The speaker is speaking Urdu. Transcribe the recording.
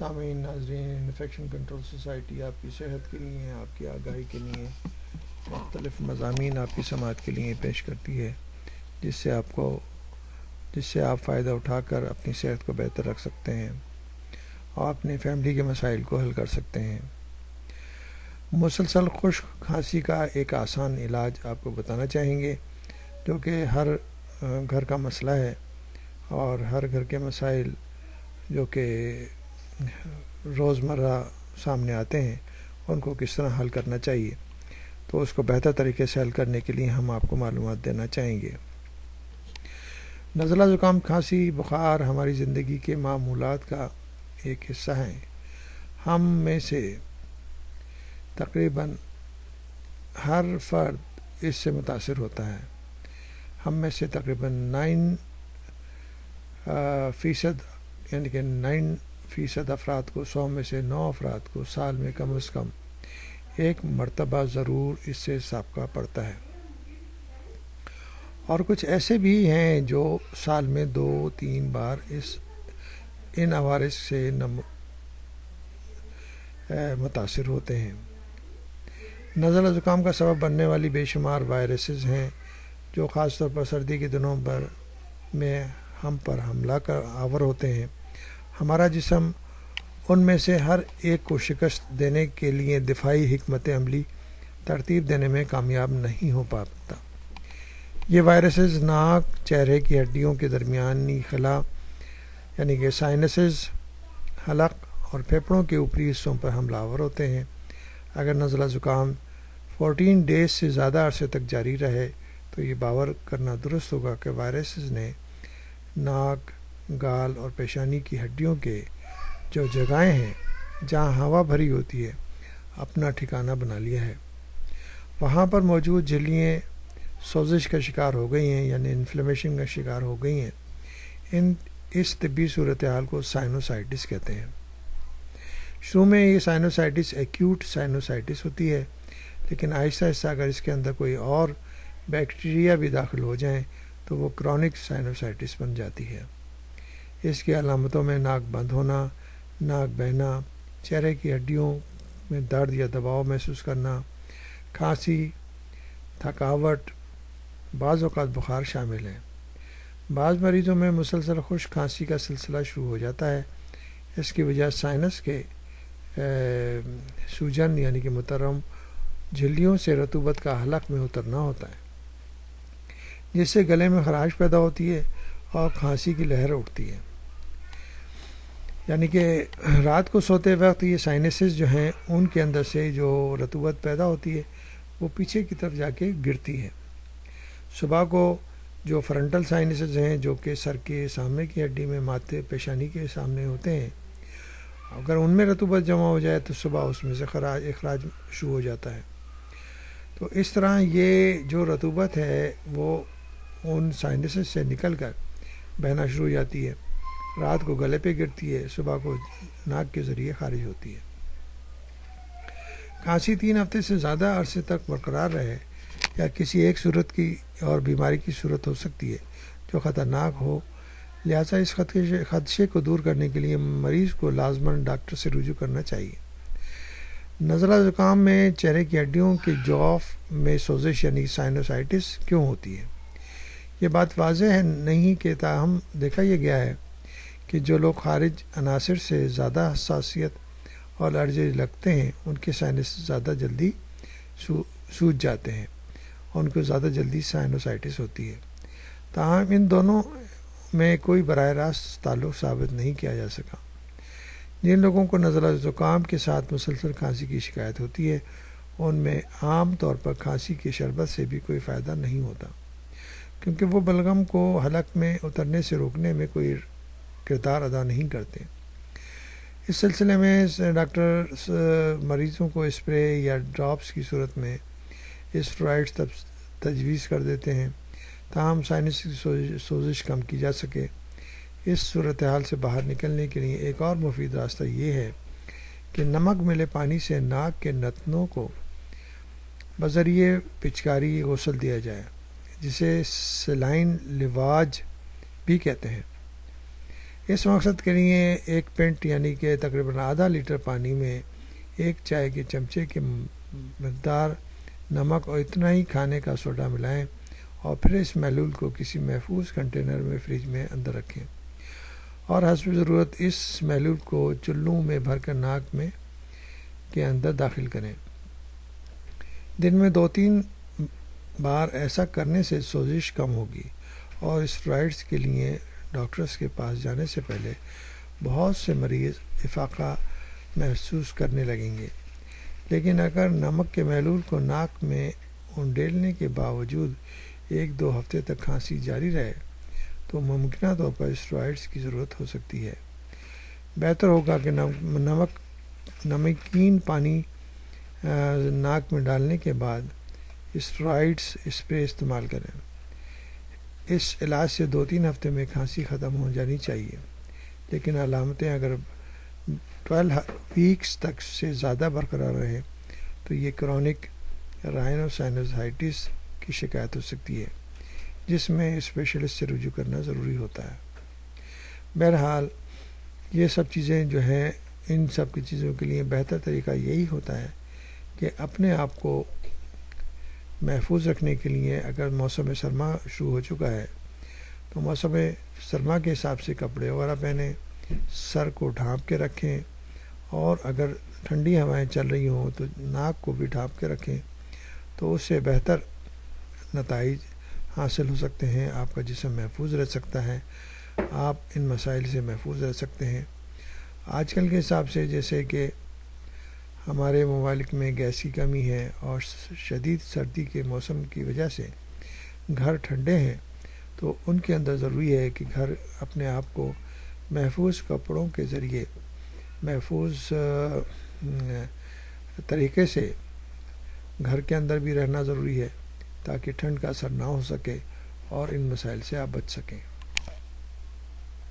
سامعین ناظرین، انفیکشن کنٹرول سوسائٹی آپ کی صحت کے لیے، آپ کی آگاہی کے لیے مختلف مضامین آپ کی سماعت کے لیے پیش کرتی ہے، جس سے آپ فائدہ اٹھا کر اپنی صحت کو بہتر رکھ سکتے ہیں اور اپنی فیملی کے مسائل کو حل کر سکتے ہیں۔ مسلسل خشک کھانسی کا ایک آسان علاج آپ کو بتانا چاہیں گے، جو کہ ہر گھر کا مسئلہ ہے، اور ہر گھر کے مسائل جو کہ روزمرہ سامنے آتے ہیں ان کو کس طرح حل کرنا چاہیے، تو اس کو بہتر طریقے سے حل کرنے کے لیے ہم آپ کو معلومات دینا چاہیں گے۔ نزلہ، زکام، کھانسی، بخار ہماری زندگی کے معمولات کا ایک حصہ ہیں۔ ہم میں سے تقریباً ہر فرد اس سے متاثر ہوتا ہے۔ ہم میں سے تقریباً 9% یعنی کہ 9% افراد کو، 100 میں سے 9 افراد کو سال میں کم از کم ایک مرتبہ ضرور اس سے سابقہ پڑتا ہے، اور کچھ ایسے بھی ہیں جو سال میں 2-3 بار ان عوارض سے متاثر ہوتے ہیں۔ نزلہ زکام کا سبب بننے والی بے شمار وائرسز ہیں جو خاص طور پر سردی کے دنوں میں ہم پر حملہ آور ہوتے ہیں۔ ہمارا جسم ان میں سے ہر ایک کو شکست دینے کے لیے دفاعی حکمت عملی ترتیب دینے میں کامیاب نہیں ہو پاتا۔ یہ وائرسز ناک، چہرے کی ہڈیوں کے درمیانی خلا یعنی کہ سائنسز، حلق اور پھیپھڑوں کے اوپری حصوں پر حملہ آور ہوتے ہیں۔ اگر نزلہ زکام 14 ڈیز سے زیادہ عرصے تک جاری رہے تو یہ باور کرنا درست ہوگا کہ وائرسز نے ناک، گال اور پیشانی کی ہڈیوں کے جو جگہیں ہیں جہاں ہوا بھری ہوتی ہے اپنا ٹھکانہ بنا لیا ہے۔ وہاں پر موجود جھلیاں سوزش کا شکار ہو گئی ہیں، یعنی انفلیمیشن کا شکار ہو گئی ہیں۔ اس طبی صورتحال کو سائنوسائٹس کہتے ہیں۔ شروع میں یہ سائنوسائٹس ایکیوٹ سائنوسائٹس ہوتی ہے، لیکن آہستہ آہستہ اگر اس کے اندر کوئی اور بیکٹیریا بھی داخل ہو جائیں تو وہ کرونک سائنوسائٹس بن جاتی ہے۔ اس کی علامتوں میں ناک بند ہونا، ناک بہنا، چہرے کی ہڈیوں میں درد یا دباؤ محسوس کرنا، کھانسی، تھکاوٹ، بعض اوقات بخار شامل ہیں۔ بعض مریضوں میں مسلسل خشک کھانسی کا سلسلہ شروع ہو جاتا ہے۔ اس کی وجہ سائنس کے سوجن یعنی کہ مترم جھلیوں سے رطوبت کا حلق میں اترنا ہوتا ہے، جس سے گلے میں خراش پیدا ہوتی ہے اور کھانسی کی لہر اٹھتی ہے۔ یعنی کہ رات کو سوتے وقت یہ سائنسز جو ہیں ان کے اندر سے جو رطوبت پیدا ہوتی ہے وہ پیچھے کی طرف جا کے گرتی ہے۔ صبح کو جو فرنٹل سائنسز ہیں جو کہ سر کے سامنے کی ہڈی میں ماتھے پیشانی کے سامنے ہوتے ہیں، اگر ان میں رطوبت جمع ہو جائے تو صبح اس میں سے اخراج شروع ہو جاتا ہے۔ تو اس طرح یہ جو رطوبت ہے وہ ان سائنسز سے نکل کر بہنا شروع ہو جاتی ہے، رات کو گلے پہ گرتی ہے، صبح کو ناک کے ذریعے خارج ہوتی ہے۔ کھانسی 3 ہفتے سے زیادہ عرصے تک برقرار رہے یا کسی ایک صورت کی اور بیماری کی صورت ہو سکتی ہے جو خطرناک ہو، لہٰذا اس خدشے کو دور کرنے کے لیے مریض کو لازماً ڈاکٹر سے رجوع کرنا چاہیے۔ نزلہ زکام میں چہرے کی ہڈیوں کے جوف میں سوزش یعنی سائنوسائٹس کیوں ہوتی ہے؟ یہ بات واضح نہیں کہ تاہم دیکھا یہ گیا ہے کہ جو لوگ خارج عناصر سے زیادہ حساسیت اور الرجی رکھتے ہیں ان کے سائنس زیادہ جلدی سوج جاتے ہیں اور ان کو زیادہ جلدی سائنوسائٹس ہوتی ہے۔ تاہم ان دونوں میں کوئی براہ راست تعلق ثابت نہیں کیا جا سکا۔ جن لوگوں کو نزلہ زکام کے ساتھ مسلسل کھانسی کی شکایت ہوتی ہے ان میں عام طور پر کھانسی کے شربت سے بھی کوئی فائدہ نہیں ہوتا، کیونکہ وہ بلغم کو حلق میں اترنے سے روکنے میں کوئی کردار ادا نہیں کرتے۔ اس سلسلے میں ڈاکٹر مریضوں کو اسپرے یا ڈراپس کی صورت میں اسٹیرائڈز تجویز کر دیتے ہیں تاہم سائنس کی سوزش کم کی جا سکے۔ اس صورتحال سے باہر نکلنے کے لیے ایک اور مفید راستہ یہ ہے کہ نمک ملے پانی سے ناک کے نتنوں کو بذریعہ پچکاری غسل دیا جائے، جسے سلائن لیواج بھی کہتے ہیں۔ اس مقصد کے لیے ایک پینٹ یعنی کہ تقریباً آدھا لیٹر پانی میں ایک چائے کے چمچے کی مقدار نمک اور اتنا ہی کھانے کا سوڈا ملائیں اور پھر اس محلول کو کسی محفوظ کنٹینر میں فریج میں اندر رکھیں اور حسب ضرورت اس محلول کو چلوں میں بھر کر ناک میں کے اندر داخل کریں۔ دن میں 2-3 بار ایسا کرنے سے سوزش کم ہوگی اور اسٹیرائڈز کے لیے ڈاکٹرز کے پاس جانے سے پہلے بہت سے مریض افاقہ محسوس کرنے لگیں گے، لیکن اگر نمک کے محلول کو ناک میں انڈیلنے کے باوجود 1-2 ہفتے تک کھانسی جاری رہے تو ممکنہ طور پر اسٹیرائڈز کی ضرورت ہو سکتی ہے۔ بہتر ہوگا کہ نمکین پانی ناک میں ڈالنے کے بعد اسٹیرائڈز اسپرے استعمال کریں۔ اس علاج سے 2-3 ہفتے میں کھانسی ختم ہو جانی چاہیے، لیکن علامتیں اگر 12 ویکس تک سے زیادہ برقرار رہیں تو یہ کرونک رائنوسائنوسائٹس کی شکایت ہو سکتی ہے، جس میں اسپیشلسٹ سے رجوع کرنا ضروری ہوتا ہے۔ بہرحال یہ سب چیزیں جو ہیں، ان سب کی چیزوں کے لیے بہتر طریقہ یہی ہوتا ہے کہ اپنے آپ کو محفوظ رکھنے کے لیے اگر موسم سرما شروع ہو چکا ہے تو موسم سرما کے حساب سے کپڑے وغیرہ پہنیں، سر کو ڈھانپ کے رکھیں، اور اگر ٹھنڈی ہوائیں چل رہی ہوں تو ناک کو بھی ڈھانپ کے رکھیں، تو اس سے بہتر نتائج حاصل ہو سکتے ہیں، آپ کا جسم محفوظ رہ سکتا ہے، آپ ان مسائل سے محفوظ رہ سکتے ہیں۔ آج کل کے حساب سے جیسے کہ ہمارے ممالک میں گیس کی کمی ہے اور شدید سردی کے موسم کی وجہ سے گھر ٹھنڈے ہیں، تو ان کے اندر ضروری ہے کہ گھر اپنے آپ کو محفوظ کپڑوں کے ذریعے محفوظ طریقے سے گھر کے اندر بھی رہنا ضروری ہے تاکہ ٹھنڈ کا اثر نہ ہو سکے اور ان مسائل سے آپ بچ سکیں۔